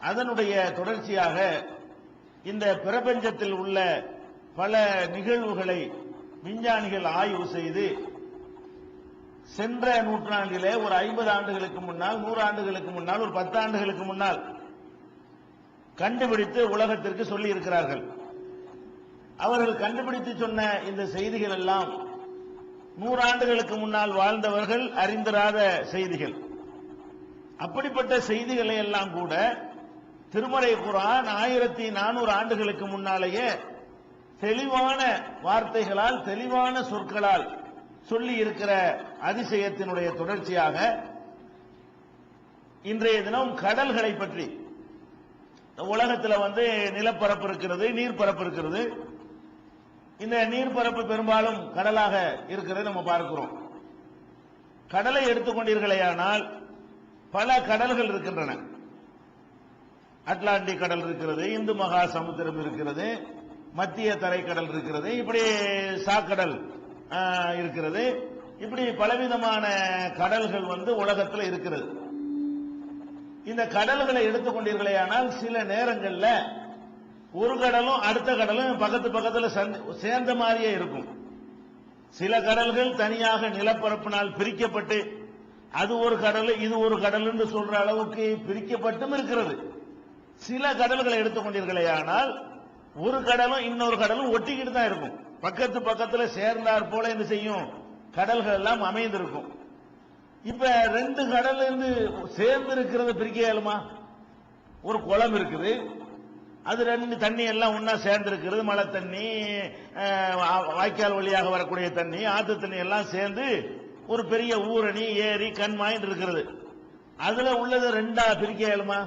அதனுடைய தொடர்ச்சியாக இந்த பிரபஞ்சத்தில் உள்ள பல நிகழ்வுகளை விஞ்ஞானிகள் ஆய்வு செய்து சென்ற நூற்றாண்டிலே ஒரு 50 ஆண்டுகளுக்கு முன்னால், 100 ஆண்டுகளுக்கு முன்னால், ஒரு 10 ஆண்டுகளுக்கு முன்னால் கண்டுபிடித்து உலகத்திற்கு சொல்லி இருக்கிறார்கள். அவர்கள் கண்டுபிடித்து சொன்ன இந்த செய்திகள் எல்லாம் 100 ஆண்டுகளுக்கு முன்னால் வாழ்ந்தவர்கள் அறிந்திராத செய்திகள். அப்படிப்பட்ட செய்திகளை எல்லாம் கூட திருமறை குர்ஆன் 1400 ஆண்டுகளுக்கு முன்னாலேயே தெளிவான வார்த்தைகளால், தெளிவான சொற்களால் சொல்லி இருக்கிற அதிசயத்தினுடைய தொடர்ச்சியாக இன்றைய தினம் கடல்களை பற்றி, உலகத்தில் நிலப்பரப்பு இருக்கிறது, நீர்ப்பரப்பு இருக்கிறது. இந்த நீர்ப்பரப்பு பெரும்பாலும் கடலாக இருக்கிறது நம்ம பார்க்கிறோம். கடலை எடுத்துக்கொண்டீர்களேயானால் பல கடல்கள் இருக்கின்றன. அட்லாண்டிக் கடல் இருக்கிறது, இந்து மகா சமுத்திரம் இருக்கிறது, மத்திய தரைக்கடல் இருக்கிறது, இப்படி சாக்கடல் இருக்கிறது. இப்படி பலவிதமான கடல்கள் உலகத்தில் இருக்கிறது. இந்த கடல்களை எடுத்துக்கொண்டீர்களேயானால் சில நேரங்களில் ஒரு கடலும் அடுத்த கடலும் பக்கத்து பக்கத்தில் சேர்ந்த மாதிரியே இருக்கும். சில கடல்கள் தனியாக நிலப்பரப்பினால் பிரிக்கப்பட்டு அது ஒரு கடல் இது ஒரு கடல் என்று சொல்ற அளவுக்கு பிரிக்கப்பட்டும் இருக்கிறது. சில கடல்களை எடுத்துக்கொண்டீர்களேயானால் ஒரு கடலும் இன்னொரு கடலும் ஒட்டிக்கிட்டு தான் இருக்கும். பக்கத்து பக்கத்தில் சேர்ந்தார் போல என்ன செய்யும், கடல்கள் எல்லாம் அமைந்திருக்கும். இப்ப 2 கடல் சேர்ந்து இருக்கிறத பிரிக்க இயலுமா? ஒரு குளம் இருக்குது, அது 2 தண்ணி எல்லாம் ஒன்னா சேர்ந்து இருக்கிறது. மழை தண்ணி, வாய்க்கால் வழியாக வரக்கூடிய தண்ணி, ஆத்து தண்ணி எல்லாம் சேர்ந்து ஒரு பெரிய ஊரணி, ஏரி, கண்மாய் இருக்கிறது. அதுல உள்ளது 2ஆ பிரிக்க இயலுமா?